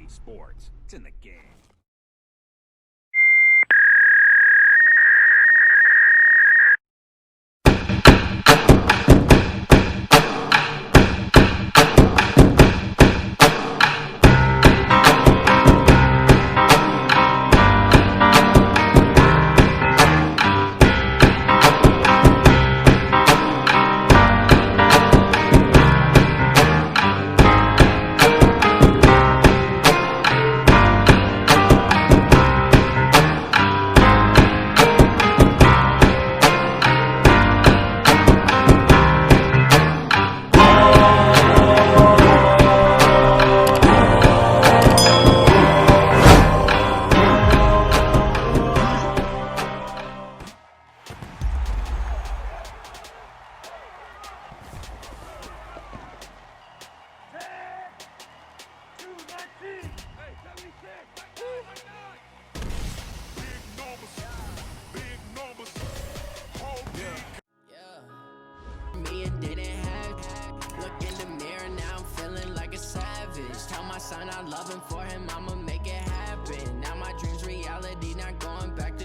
EA Sports. It's in the game. Me it didn't have. Look in the mirror now, I'm feeling like a savage. Tell my son I love him, for him I'ma make it happen. Now my dreams reality, not going back to.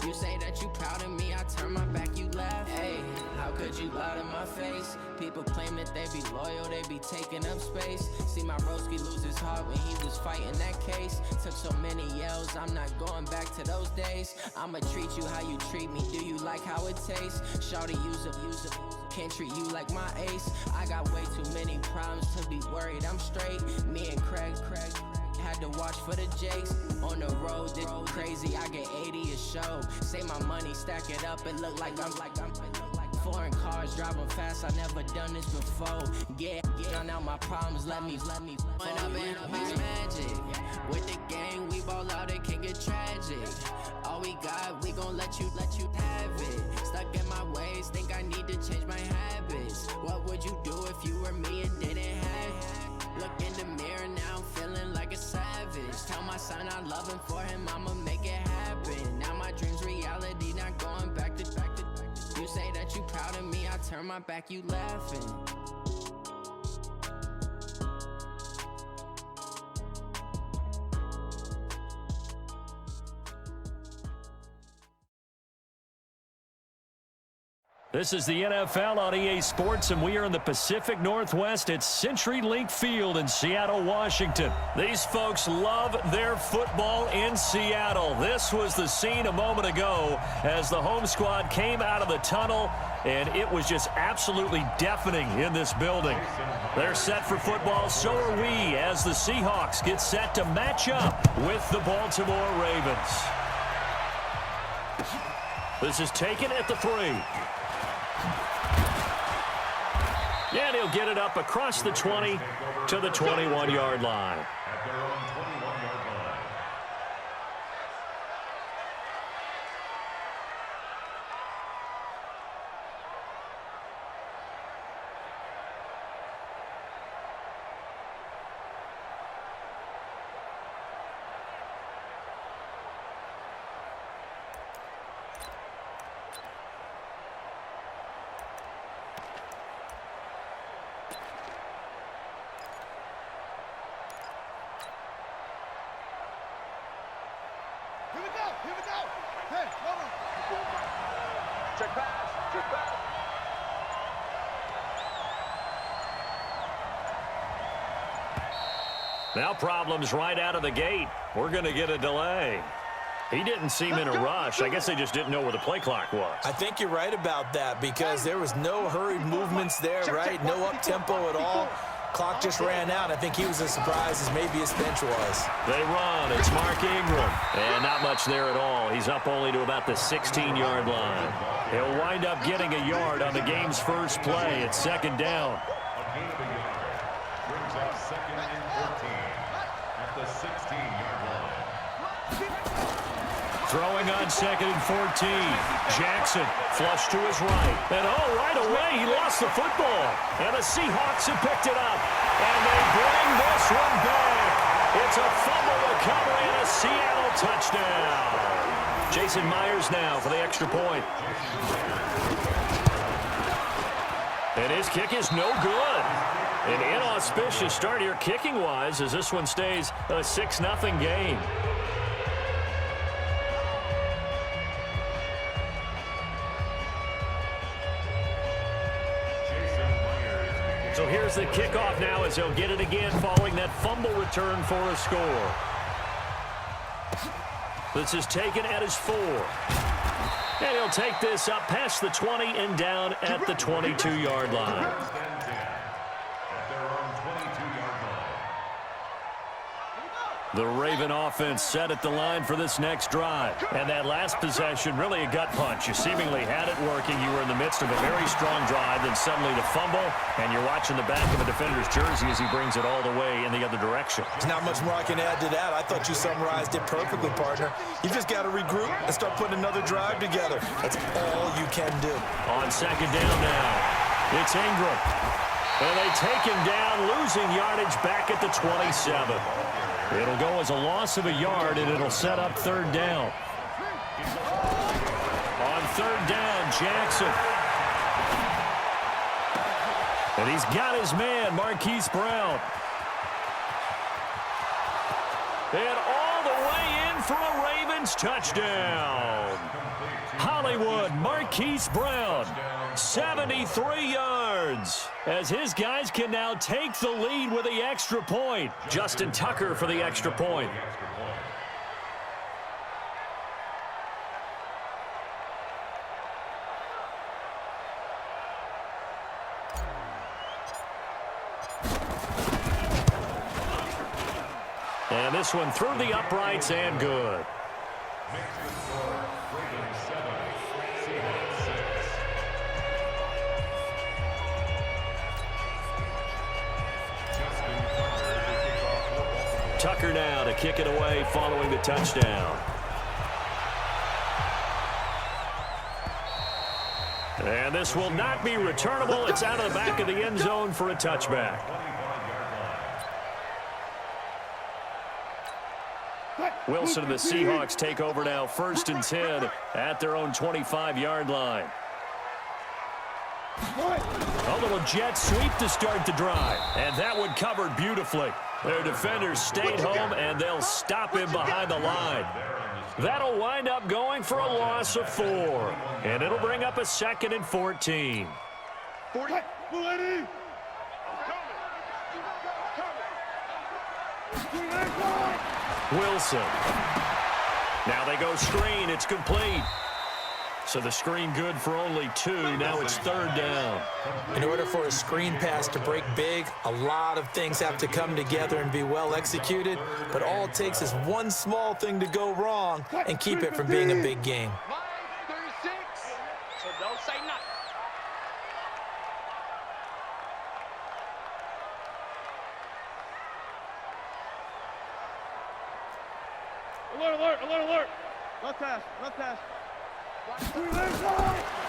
You say that you proud of me, I turn my back, you laugh. Hey, how could you lie to my face? People claim that they be loyal, they be taking up space. See my broski lose his heart when he was fighting that case. Took so many yells, I'm not going back to those days. I'ma treat you how you treat me, do you like how it tastes? Shawty, use it. Can't treat you like my ace. I got way too many problems to be worried, I'm straight. Me and Craig had to watch for the Jakes. On the road, this crazy, I get 80 a show. Say my money, stack it up, it look like I'm foreign cars, driving fast, I never done this before. Get out my problems, let me Went up in a bitch magic. With the gang, we ball out, it can get tragic. All we got, we gon' let you have it. Stuck in my ways, think I need to change my habits. What would you do if you were me and didn't have? Look in the mirror now, I'm feeling like a savage. Tell my son I love him, for him I'ma make it happen. Now my dreams reality, not going back to. You say that you proud of me, I turn my back, you laughing. This is the NFL on EA Sports, and we are in the Pacific Northwest at CenturyLink Field in Seattle, Washington. These folks love their football in Seattle. This was the scene a moment ago as the home squad came out of the tunnel, and it was just absolutely deafening in this building. They're set for football, so are we, as the Seahawks get set to match up with the Baltimore Ravens. This is taken at the 3. And he'll get it up across the 20 to the 21-yard line. At their own 21-yard line. Here we go. Hey, hold on. Check pass. Now problems right out of the gate. We're going to get a delay. He didn't seem in a rush. I guess they just didn't know where the play clock was. I think you're right about that because there was no hurried movements there, right? No up-tempo at all. Clock just ran out. I think he was as surprised as maybe his bench was. They run. It's Mark Ingram. And not much there at all. He's up only to about the 16-yard line. He'll wind up getting a yard on the game's first play. It's second down. Brings up 2nd and 14 at the 16-yard line. Throwing on 2nd and 14. Jackson flush to his right. And right away he lost the football. And the Seahawks have picked it up. And they bring this one back. It's a fumble recovery and a Seattle touchdown. Jason Myers now for the extra point. And his kick is no good. An auspicious start here kicking-wise as this one stays a 6-0 game. So here's the kickoff now as he'll get it again following that fumble return for a score. This is taken at his 4. And he'll take this up past the 20 and down at the 22-yard line. The Raven offense set at the line for this next drive. And that last possession, really a gut punch. You seemingly had it working. You were in the midst of a very strong drive, then suddenly the fumble, and you're watching the back of a defender's jersey as he brings it all the way in the other direction. There's not much more I can add to that. I thought you summarized it perfectly, partner. You just got to regroup and start putting another drive together. That's all you can do. On second down now, it's Ingram. And they take him down, losing yardage back at the 27. It'll go as a loss of a yard, and it'll set up third down. On third down, Jackson. And he's got his man, Marquise Brown. And all the way in for a Ravens touchdown. Hollywood, Marquise Brown, 73 yards. As his guys can now take the lead with the extra point. Justin Tucker for the extra point. And this one through the uprights and good. Tucker now to kick it away following the touchdown. And this will not be returnable. It's out of the back of the end zone for a touchback. Wilson and the Seahawks take over now, 1st and 10 at their own 25-yard line. A little jet sweep to start the drive, and that one covered beautifully. Their defenders stayed home, and they'll stop him behind the line. That'll wind up going for a loss of 4, and it'll bring up a 2nd and 14. Wilson. Now they go screen. It's complete. So the screen good for only 2. Now it's third down. In order for a screen pass to break big, a lot of things have to come together and be well executed. But all it takes is one small thing to go wrong and keep it from being a big game. So don't say nothing. Alert, alert, alert, alert. Left pass, left pass.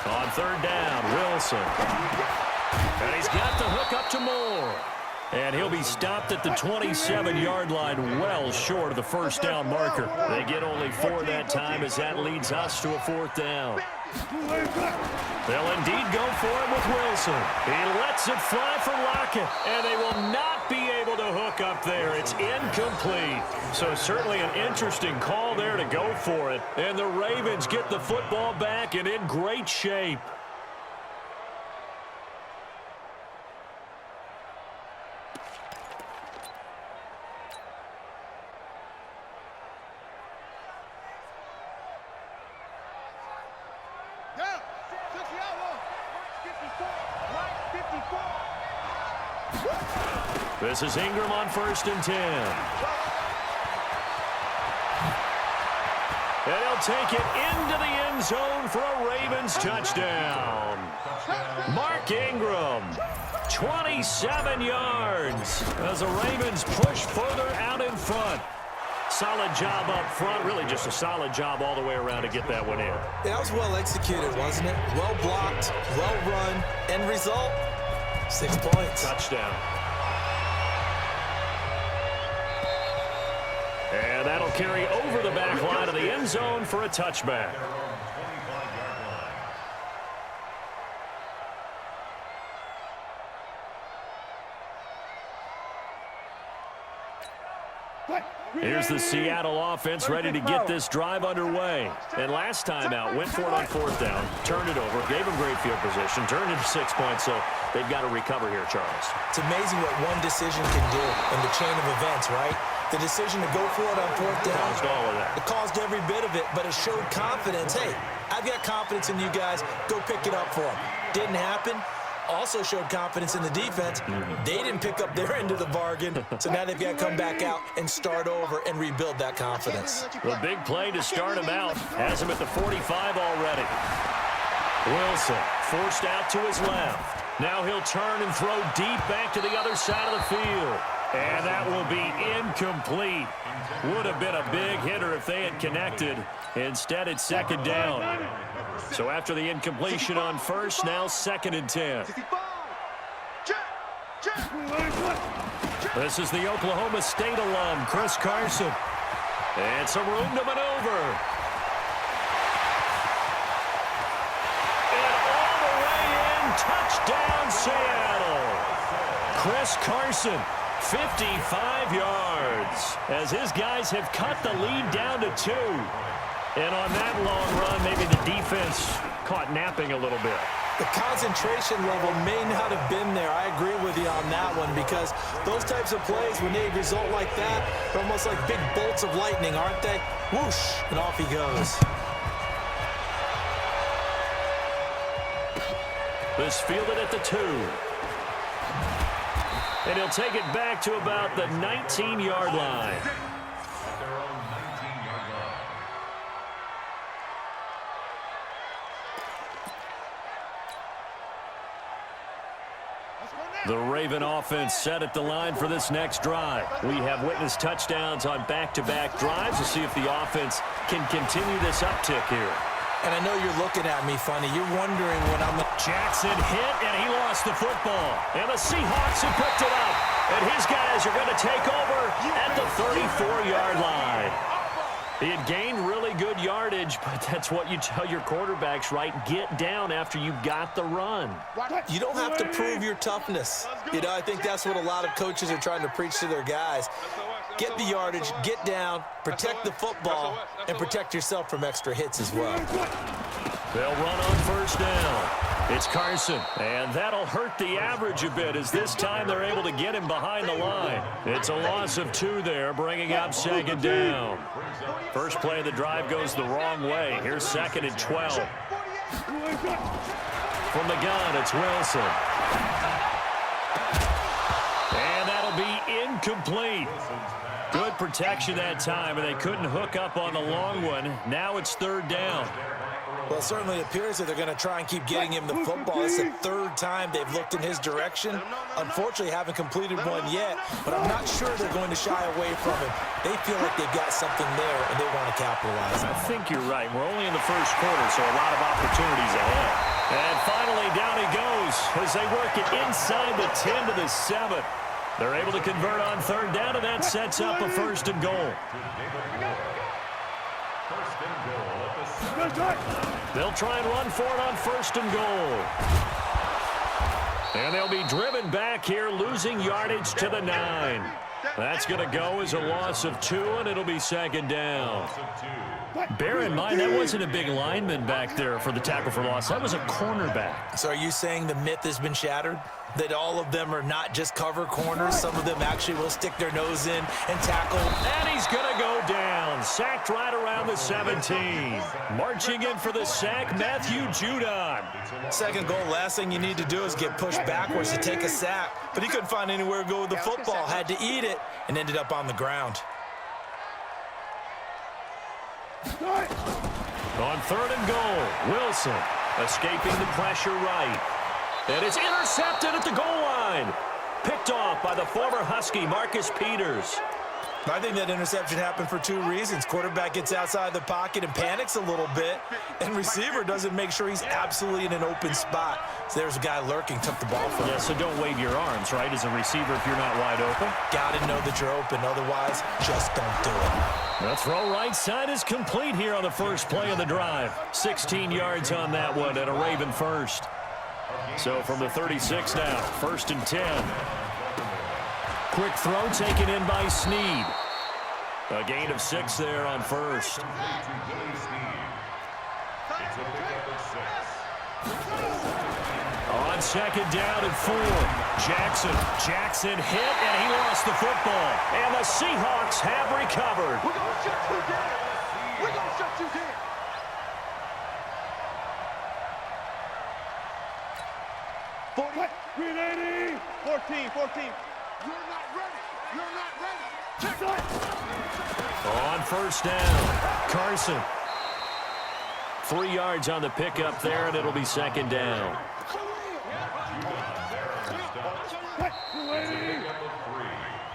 On third down, Wilson. And he's got the hook up to Moore. And he'll be stopped at the 27-yard line, well short of the first down marker. They get only 4 that time as that leads us to a 4th down. They'll indeed go for it with Wilson. He lets it fly for Lockett, and they will not be able to hook up there. It's incomplete. So certainly an interesting call there to go for it. And the Ravens get the football back and in great shape. This is Ingram on 1st and 10. And he'll take it into the end zone for a Ravens touchdown. Mark Ingram, 27 yards as the Ravens push further out in front. Solid job up front, really just a solid job all the way around to get that one in. That was well executed, wasn't it? Well blocked, well run, end result, 6 points. Touchdown. And that'll carry over the back line of the end zone for a touchback. Here's the Seattle offense ready to get this drive underway. And last time out, went for it on 4th down, turned it over, gave them great field position, turned it to 6 points, so they've got to recover here, Charles. It's amazing what one decision can do in the chain of events, right? The decision to go for it on 4th down. Caused all of that. It caused every bit of it, but it showed confidence. Hey, I've got confidence in you guys. Go pick it up for them. Didn't happen. Also showed confidence in the defense. They didn't pick up their end of the bargain, so now they've got to come back out and start over and rebuild that confidence. The big play to start him out. Has him at the 45 already. Wilson forced out to his left. Now he'll turn and throw deep back to the other side of the field. And that will be incomplete. Would have been a big hitter if they had connected. Instead, it's 2nd down. So after the incompletion on 1st, now 2nd and 10. This is the Oklahoma State alum, Chris Carson. And some room to maneuver. And all the way in, touchdown Seattle. Chris Carson, 55 yards, as his guys have cut the lead down to 2. And on that long run, maybe the defense caught napping a little bit. The concentration level may not have been there. I agree with you on that one, because those types of plays, when they result like that, they're almost like big bolts of lightning, aren't they? Whoosh, and off he goes. This fielded at the 2. And he'll take it back to about the 19-yard line. The Raven offense set at the line for this next drive. We have witnessed touchdowns on back-to-back drives to see if the offense can continue this uptick here. And I know you're looking at me funny. You're wondering when I'm... Jackson hit, and he lost the football. And the Seahawks have picked it up. And his guys are going to take over at the 34-yard line. He had gained really good yardage, but that's what you tell your quarterbacks, right? Get down after you got the run. You don't have to prove your toughness. You know, I think that's what a lot of coaches are trying to preach to their guys. Get the yardage, get down, protect the football, and protect yourself from extra hits as well. They'll run on 1st down. It's Carson, and that'll hurt the average a bit, as this time they're able to get him behind the line. It's a loss of 2 there, bringing up 2nd down. First play of the drive goes the wrong way. Here's 2nd and 12. From the gun, it's Wilson. And that'll be incomplete. Good protection that time, and they couldn't hook up on the long one. Now it's 3rd down. Well, it certainly appears that they're going to try and keep getting him the football. It's the 3rd time they've looked in his direction. Unfortunately, haven't completed one yet, but I'm not sure they're going to shy away from him. They feel like they've got something there, and they want to capitalize on it. I think you're right. We're only in the 1st quarter, so a lot of opportunities ahead. And finally, down he goes as they work it inside the 10 to the 7. They're able to convert on 3rd down, and that sets up a 1st and goal. They'll try and run for it on 1st and goal. And they'll be driven back here, losing yardage to the 9. That's going to go as a loss of 2, and it'll be 2nd down. Bear in mind, that wasn't a big lineman back there for the tackle for loss. That was a cornerback. So are you saying the myth has been shattered? That all of them are not just cover corners? Some of them actually will stick their nose in and tackle. And he's going to go down. Sacked right around the 17. Marching in for the sack, Matthew Judon. 2nd goal, last thing you need to do is get pushed backwards to take a sack. But he couldn't find anywhere to go with the football. Had to eat it and ended up on the ground. On 3rd and goal, Wilson escaping the pressure right. And it's intercepted at the goal line. Picked off by the former Husky, Marcus Peters. I think that interception happened for 2 reasons. Quarterback gets outside the pocket and panics a little bit, and receiver doesn't make sure he's absolutely in an open spot. So there's a guy lurking, took the ball from him. Yeah, so don't wave your arms, right, as a receiver if you're not wide open. Got to know that you're open. Otherwise, just don't do it. The throw right side is complete here on the first play of the drive. 16 yards on that one and a Raven first. So from the 36 now, 1st and 10. Quick throw taken in by Snead. A gain of 6 there on first. It's a pickup of 6. On second down and 4. Jackson hit, and he lost the football. And the Seahawks have recovered. We're going to shut you down. We're going to shut you down. 380. 14. You're not ready. Check it. On first down, Carson. 3 yards on the pickup there, and it'll be second down.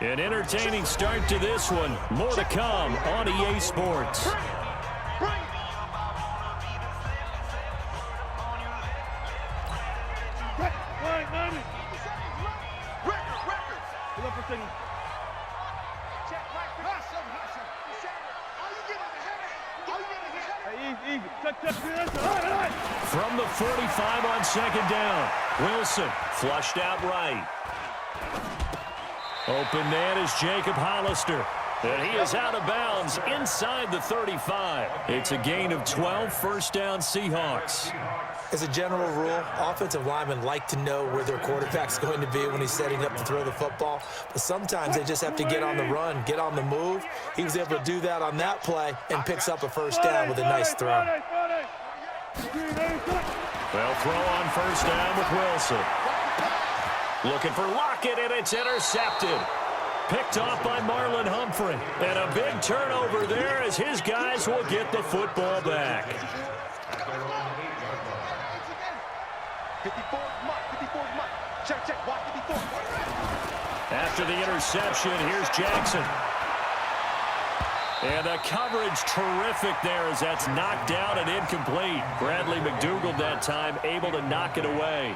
An entertaining start to this one. More to come on EA Sports. From the 45 on second down, Wilson flushed out right. Open man is Jacob Hollister. And he is out of bounds inside the 35. It's a gain of 12, first down Seahawks. As a general rule, offensive linemen like to know where their quarterback's going to be when he's setting up to throw the football. But sometimes they just have to get on the run, get on the move. He was able to do that on that play and picks up a first down with a nice throw. They'll throw on first down with Wilson. Looking for Lockett, and it's intercepted. Picked off by Marlon Humphrey. And a big turnover there as his guys will get the football back. 54 mark. Check. Watch 54. After the interception, here's Jackson. And the coverage terrific there as that's knocked down and incomplete. Bradley McDougald that time able to knock it away.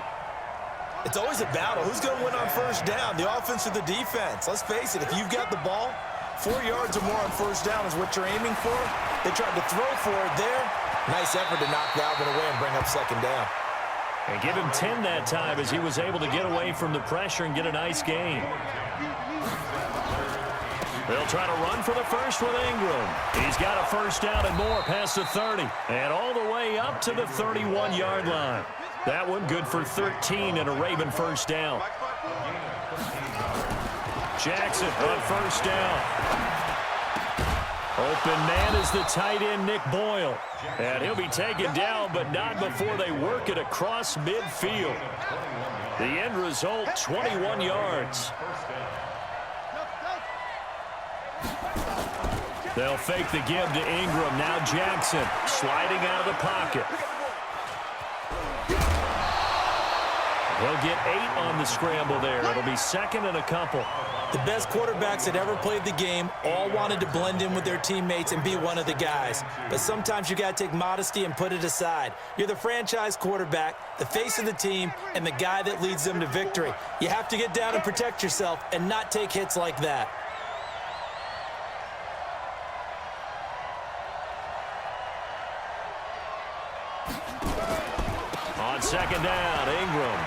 It's always a battle. Who's going to win on first down, the offense or the defense? Let's face it, if you've got the ball, 4 yards or more on first down is what you're aiming for. They tried to throw for it there. Nice effort to knock that one away and bring up second down. And give him 10 that time as he was able to get away from the pressure and get a nice gain. They'll try to run for the first with Ingram. He's got a first down and more past the 30. And all the way up to the 31-yard line. That one good for 13 and a Raven first down. Jackson on first down. Open man is the tight end, Nick Boyle. And he'll be taken down, but not before they work it across midfield. The end result, 21 yards. They'll fake the give to Ingram. Now Jackson sliding out of the pocket. He'll get 8 on the scramble there. It'll be second and a couple. The best quarterbacks that ever played the game all wanted to blend in with their teammates and be one of the guys. But sometimes you got to take modesty and put it aside. You're the franchise quarterback, the face of the team, and the guy that leads them to victory. You have to get down and protect yourself and not take hits like that. On second down, Ingram.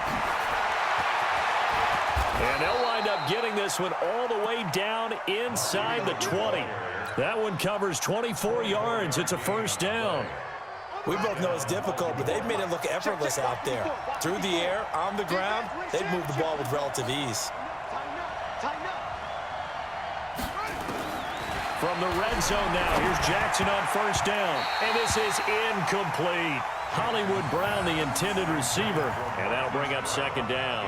And they'll wind up getting this one all the way down inside the 20. That one covers 24 yards. It's a first down. We both know it's difficult, but they've made it look effortless out there. Through the air, on the ground, they've moved the ball with relative ease. From the red zone now, here's Jackson on first down. And this is incomplete. Hollywood Brown, the intended receiver, and that'll bring up second down.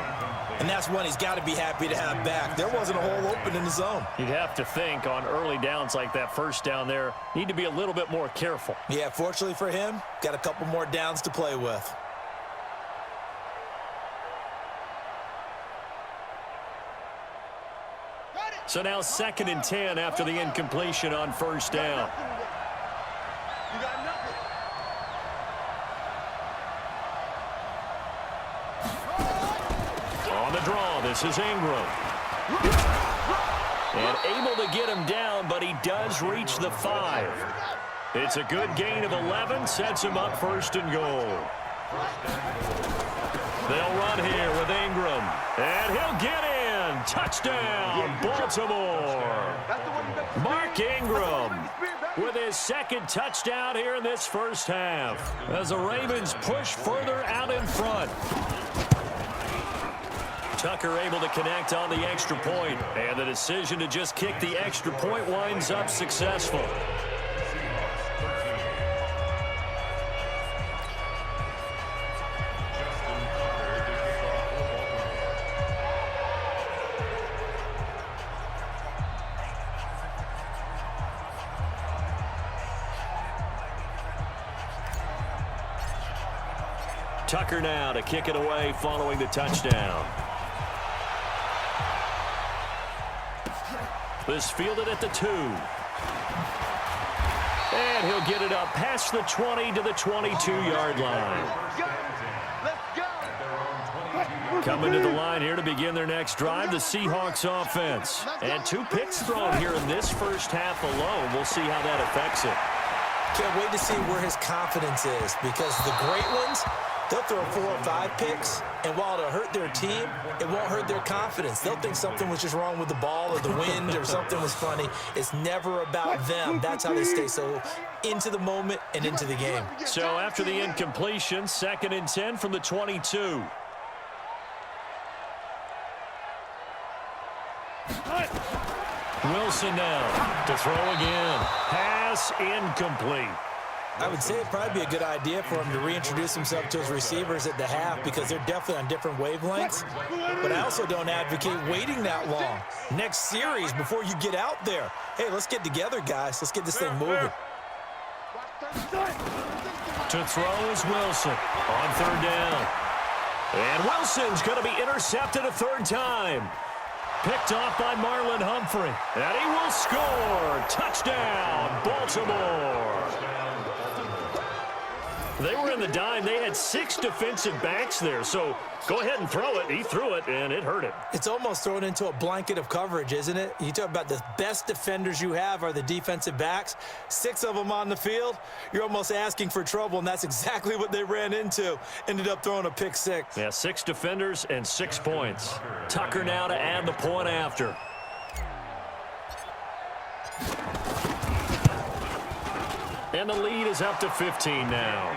And that's one he's got to be happy to have back. There wasn't a hole open in the zone. You'd have to think on early downs like that first down there, need to be a little bit more careful. Yeah, fortunately for him, got a couple more downs to play with. So now second and 10 after the incompletion on first down. On the draw, this is Ingram. And able to get him down, but he does reach the 5. It's a good gain of 11, sets him up first and goal. They'll run here with Ingram, and he'll get in. Touchdown, Baltimore. Mark Ingram with his second touchdown here in this first half as the Ravens push further out in front. Tucker able to connect on the extra point, and the decision to just kick the extra point winds up successful. Tucker now to kick it away following the touchdown. This fielded at the 2. And he'll get it up past the 20 to the 22-yard line. Coming to the line here to begin their next drive, the Seahawks offense. And 2 picks thrown here in this first half alone. We'll see how that affects it. Can't wait to see where his confidence is, because the great ones, they'll throw 4 or 5 picks, and while it'll hurt their team, it won't hurt their confidence. They'll think something was just wrong with the ball or the wind or something was funny. It's never about them. That's how they stay so into the moment and into the game. So after the incompletion, 2nd and 10 from the 22. Wilson now to throw again. Pass incomplete. I would say it'd probably be a good idea for him to reintroduce himself to his receivers at the half, because they're definitely on different wavelengths. But I also don't advocate waiting that long. Next series, before you get out there, hey, let's get together, guys. Let's get this thing moving. To throw is Wilson on 3rd down. And Wilson's going to be intercepted a 3rd time. Picked off by Marlon Humphrey. And he will score. Touchdown, Baltimore. They were in the dime. They had 6 defensive backs there. So go ahead and throw it. He threw it, and it hurt him. It's almost thrown into a blanket of coverage, isn't it? You talk about the best defenders you have are the defensive backs. 6 of them on the field. You're almost asking for trouble, and that's exactly what they ran into. Ended up throwing a pick 6. Yeah, 6 defenders and 6 points. Tucker now to add the point after. And the lead is up to 15 now.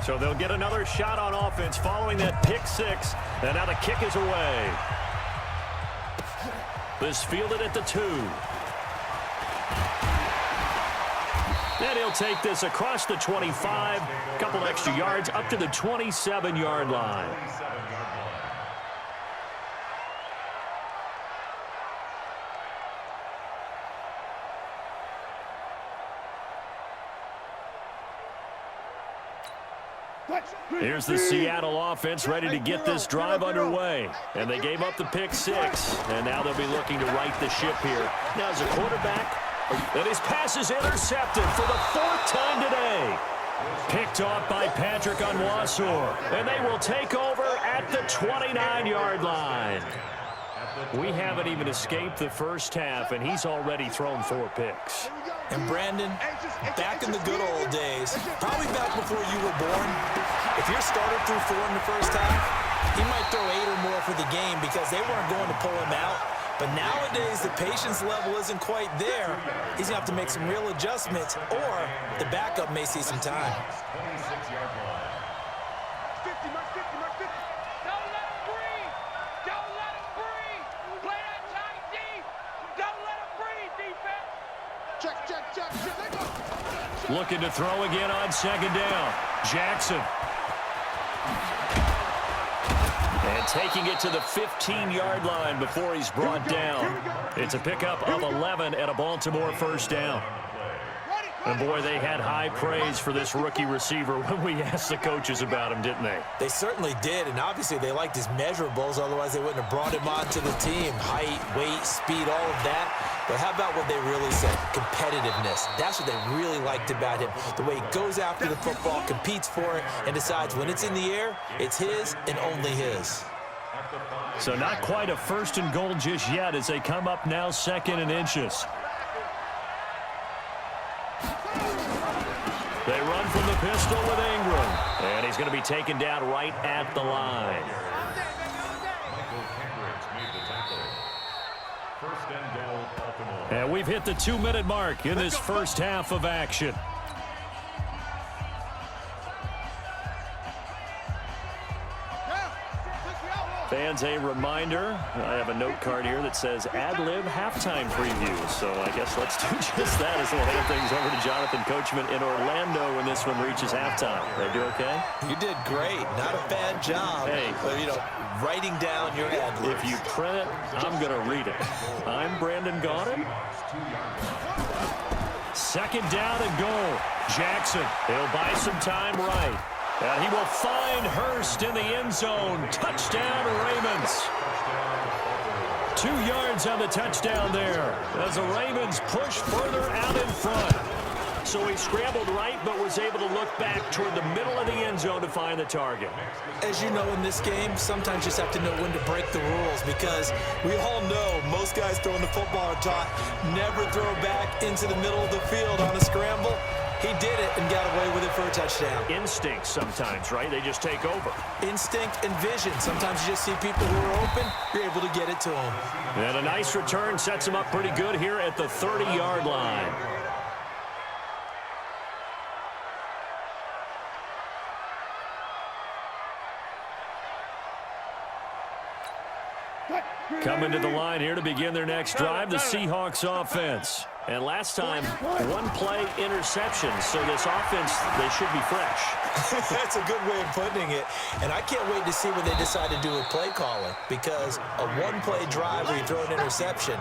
So they'll get another shot on offense following that pick 6. And now the kick is away. This fielded at the 2. And he'll take this across the 25. A couple extra yards up to the 27-yard line. Here's the Seattle offense ready to get this drive underway. And they gave up the pick 6. And now they'll be looking to right the ship here. Now as a quarterback, and his pass is intercepted for the 4th time today. Picked off by Patrick Onwuasor. And they will take over at the 29-yard line. We haven't even escaped the first half, and he's already thrown 4 picks. And Brandon, back in the good old days, probably back before you were born, if your starter threw 4 in the first half, he might throw 8 or more for the game because they weren't going to pull him out. But nowadays, the patience level isn't quite there. He's going to have to make some real adjustments, or the backup may see some time. Looking to throw again on 2nd down. Jackson. And taking it to the 15-yard line before he's brought down. It's a pickup of 11 at a Baltimore 1st down. And boy, they had high praise for this rookie receiver when we asked the coaches about him, didn't they? They certainly did, and obviously they liked his measurables, otherwise they wouldn't have brought him onto the team. Height, weight, speed, all of that. But how about what they really said? Competitiveness. That's what they really liked about him. The way he goes after the football, competes for it, and decides when it's in the air, it's his and only his. So not quite a 1st and goal just yet as they come up now 2nd and inches. They run from the pistol with Ingram. And he's going to be taken down right at the line. And we've hit the 2-minute mark in this first half of action. Fans, a reminder, I have a note card here that says ad-lib halftime preview. So I guess let's do just that as we'll hand things over to Jonathan Coachman in Orlando when this one reaches halftime. Did I do okay? You did great. Not a bad job. Hey. But, writing down your ad-libs. If you print it, I'm going to read it. I'm Brandon Gaudin. 2nd down and goal. Jackson, he'll buy some time right. And he will find Hurst in the end zone. Touchdown, Ravens. 2 yards on the touchdown there as the Ravens push further out in front. So he scrambled right but was able to look back toward the middle of the end zone to find the target. As you know, in this game, sometimes you just have to know when to break the rules because we all know most guys throwing the football are taught never throw back into the middle of the field on a scramble. He did it and got away with it for a touchdown. Instinct sometimes, right? They just take over. Instinct and vision. Sometimes you just see people who are open, you're able to get it to them. And a nice return sets him up pretty good here at the 30-yard line. Coming to the line here to begin their next drive, the Seahawks offense. And last time, 1-play interception. So this offense, they should be fresh. That's a good way of putting it. And I can't wait to see what they decide to do with play calling. Because a 1-play drive where you throw an interception,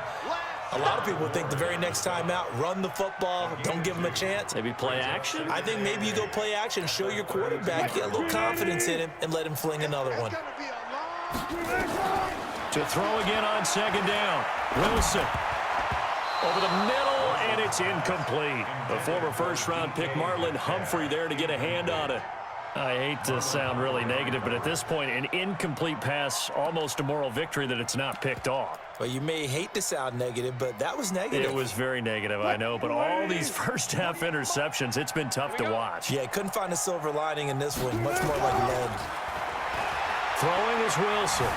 a lot of people think the very next time out, run the football, don't give them a chance. Maybe play action? I think maybe you go play action, show your quarterback, get a little confidence in him, and let him fling another one. To throw again on 2nd down. Wilson over the middle, and it's incomplete. The former first-round pick Marlon Humphrey there to get a hand on it. I hate to sound really negative, but at this point, an incomplete pass, almost a moral victory that it's not picked off. Well, you may hate to sound negative, but that was negative. It was very negative, I know, but all these first-half interceptions, it's been tough to watch. Yeah, couldn't find a silver lining in this one. Much more like lead. Throwing is Wilson.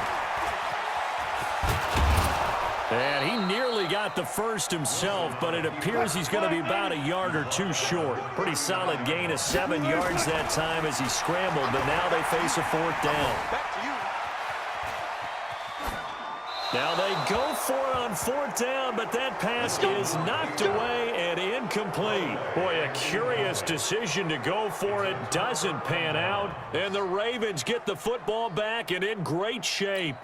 And he nearly got the first himself, but it appears he's going to be about a yard or two short. Pretty solid gain of 7 yards that time as he scrambled, but now they face a 4th down. Now they go for it on 4th down, but that pass is knocked away and incomplete. Boy, a curious decision to go for it. Doesn't pan out, and the Ravens get the football back and in great shape.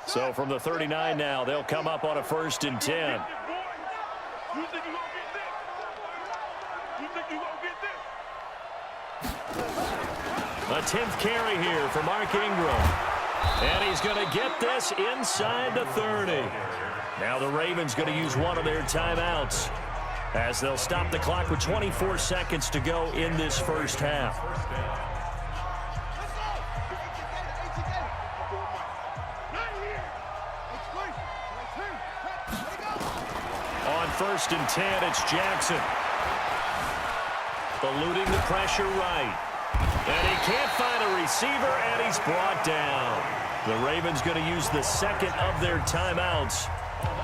So from the 39 now, they'll come up on a 1st and 10. A 10th carry here for Mark Ingram. And he's going to get this inside the 30. Now the Ravens going to use one of their timeouts as they'll stop the clock with 24 seconds to go in this first half. On 1st and 10, it's Jackson. Eluding the pressure right. And he can't find a receiver, and he's brought down. The Ravens going to use the 2nd of their timeouts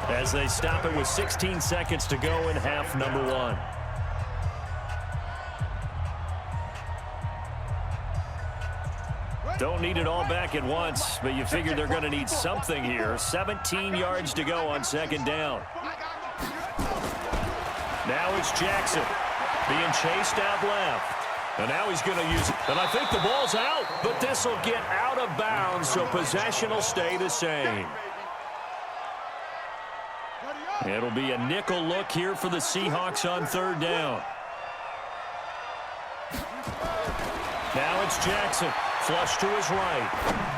as they stop it with 16 seconds to go in half number 1. Don't need it all back at once, but you figure they're going to need something here. 17 yards to go on 2nd down. Now it's Jackson being chased out left. And now he's going to use it. And I think the ball's out, but this will get out of bounds, so possession will stay the same. It'll be a nickel look here for the Seahawks on third down. Now it's Jackson. Flush to his right.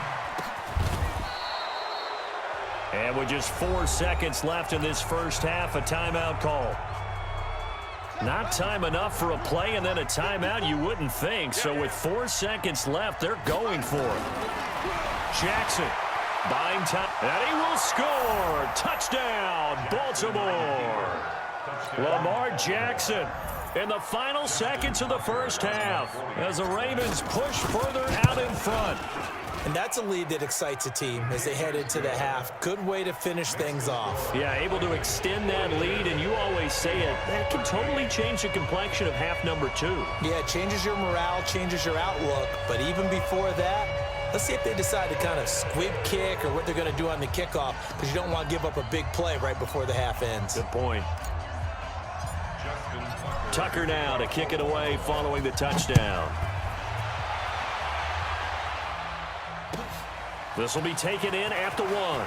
And with just 4 seconds left in this first half, a timeout call. Not time enough for a play and then a timeout, you wouldn't think. So with 4 seconds left, they're going for it. Jackson buying time, and he will score. Touchdown, Baltimore. Lamar Jackson in the final seconds of the first half as the Ravens push further out in front. And that's a lead that excites a team as they head into the half. Good way to finish things off. Yeah, able to extend that lead, and you always say it, that can totally change the complexion of half number 2. Yeah, it changes your morale, changes your outlook. But even before that, let's see if they decide to kind of squib kick or what they're going to do on the kickoff, because you don't want to give up a big play right before the half ends. Good point. Tucker now to kick it away following the touchdown. This will be taken in at the 1.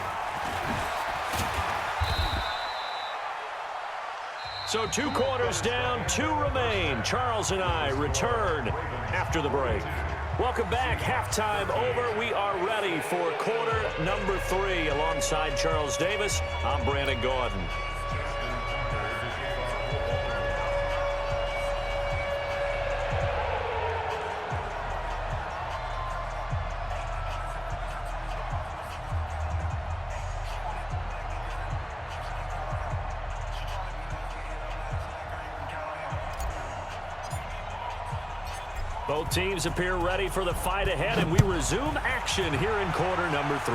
So 2 quarters down, 2 remain. Charles and I return after the break. Welcome back. Halftime over. We are ready for quarter number 3. Alongside Charles Davis, I'm Brandon Gordon. Both teams appear ready for the fight ahead, and we resume action here in quarter number 3.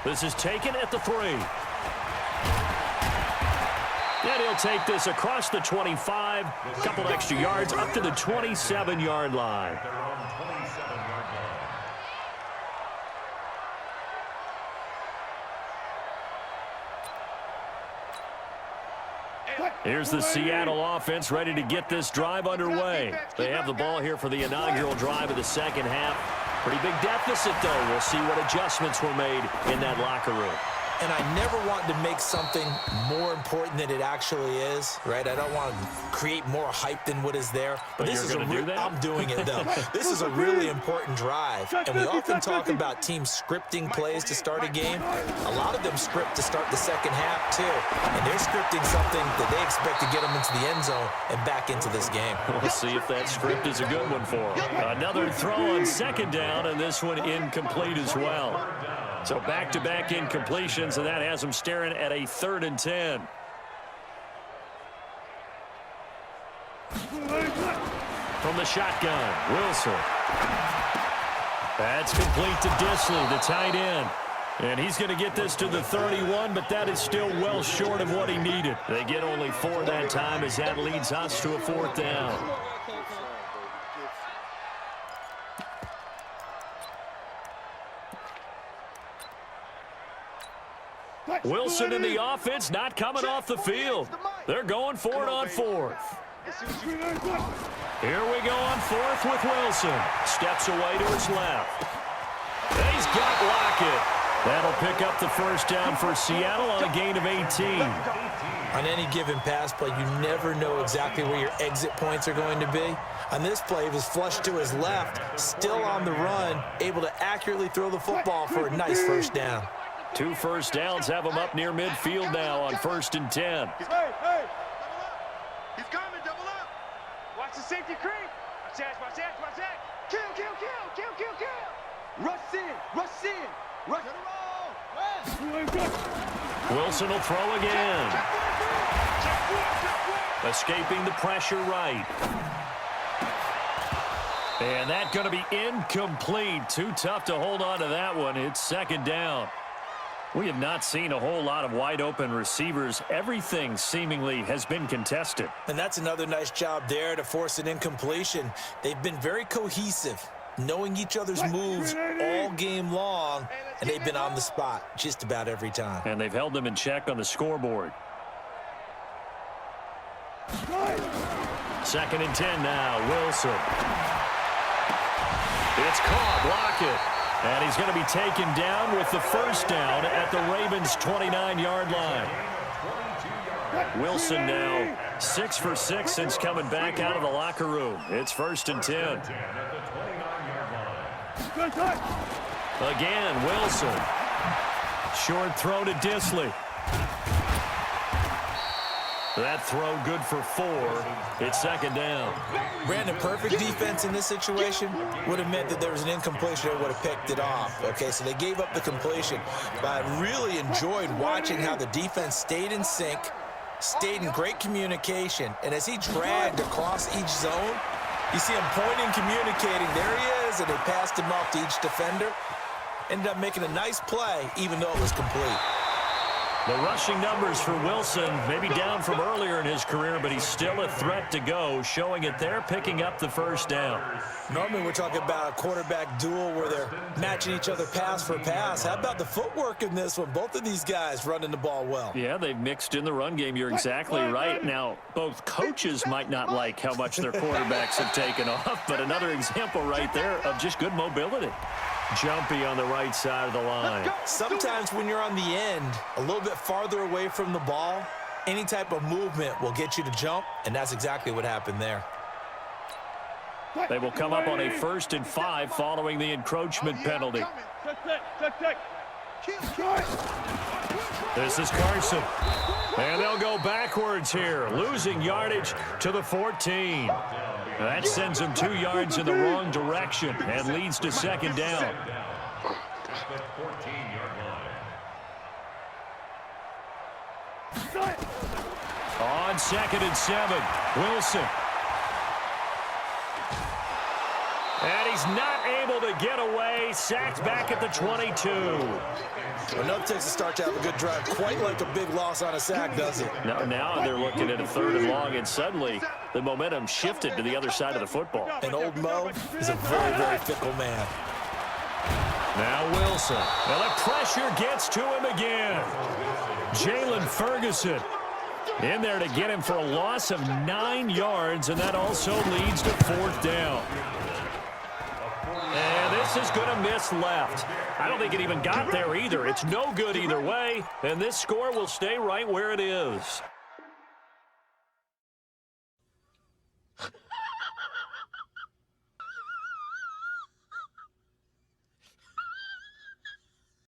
This is taken at the 3. And he'll take this across the 25, a couple extra yards up to the 27-yard line. Here's the Seattle offense ready to get this drive underway. They have the ball here for the inaugural drive of the second half. Pretty big deficit, though. We'll see what adjustments were made in that locker room. And I never want to make something more important than it actually is, right? I don't want to create more hype than what is there. But this is I'm doing it, though. This is a really important drive. And we often talk about teams scripting plays to start a game. A lot of them script to start the second half, too. And they're scripting something that they expect to get them into the end zone and back into this game. We'll see if that script is a good one for them. Another throw on second down, and this one incomplete as well. So back-to-back incompletions, and that has them staring at a 3rd and 10. From the shotgun, Wilson. That's complete to Disley, the tight end. And he's going to get this to the 31, but that is still well short of what he needed. They get only 4 that time as that leads us to a 4th down. Wilson in the offense, not coming off the field. They're going for it on 4th. Here we go on 4th with Wilson. Steps away to his left. And he's got Lockett. That'll pick up the first down for Seattle on a gain of 18. On any given pass play, you never know exactly where your exit points are going to be. On this play, he was flushed to his left, still on the run, able to accurately throw the football for a nice first down. 2 first downs have him up near midfield now on 1st and 10. Hey! He's coming, double up! Watch the safety creep! Watch that! Kill! Rush in! Wilson will throw again. Escaping the pressure right. And that's going to be incomplete. Too tough to hold on to that one. It's 2nd down. We have not seen a whole lot of wide-open receivers. Everything seemingly has been contested. And that's another nice job there to force an incompletion. They've been very cohesive, knowing each other's moves all game long, and they've been on the spot just about every time. And they've held them in check on the scoreboard. 2nd and 10 now, Wilson. It's caught, Lockett. And he's going to be taken down with the first down at the Ravens' 29-yard line. Wilson now 6 for 6 since coming back out of the locker room. It's 1st and 10. Again, Wilson. Short throw to Disley. That throw good for 4. It's 2nd down. Brandon, perfect defense in this situation would have meant that there was an incompletion that would have picked it off. Okay, so they gave up the completion. But I really enjoyed watching how the defense stayed in sync, stayed in great communication. And as he dragged across each zone, you see him pointing, communicating. There he is, and they passed him off to each defender. Ended up making a nice play, even though it was complete. The rushing numbers for Wilson maybe down from earlier in his career, but he's still a threat to go, showing it there, picking up the 1st down. Normally we're talking about a quarterback duel where they're matching each other pass for pass. How about the footwork in this one? Both of these guys running the ball well. Yeah, they've mixed in the run game. You're exactly right. Now, both coaches might not like how much their quarterbacks have taken off, but another example right there of just good mobility. Jumpy on the right side of the line. Sometimes when you're on the end, a little bit farther away from the ball, any type of movement will get you to jump, and that's exactly what happened there. They will come up on a 1st and 5 following the encroachment penalty. This is Carson. And they'll go backwards here, losing yardage to the 14. That sends him 2 yards in the wrong direction and leads to 2nd down. On 2nd and 7, Wilson. And he's not able to get away. Sacked back at the 22. Enough takes to start to have a good drive. Quite like a big loss on a sack, does it? Now they're looking at a 3rd and long, and suddenly the momentum shifted to the other side of the football. And old Mo is a very, very fickle man. Now Wilson. Well, the pressure gets to him again. Jalen Ferguson in there to get him for a loss of 9 yards, and that also leads to 4th down. And this is going to miss left. I don't think it even got there either. It's no good either way, and this score will stay right where it is.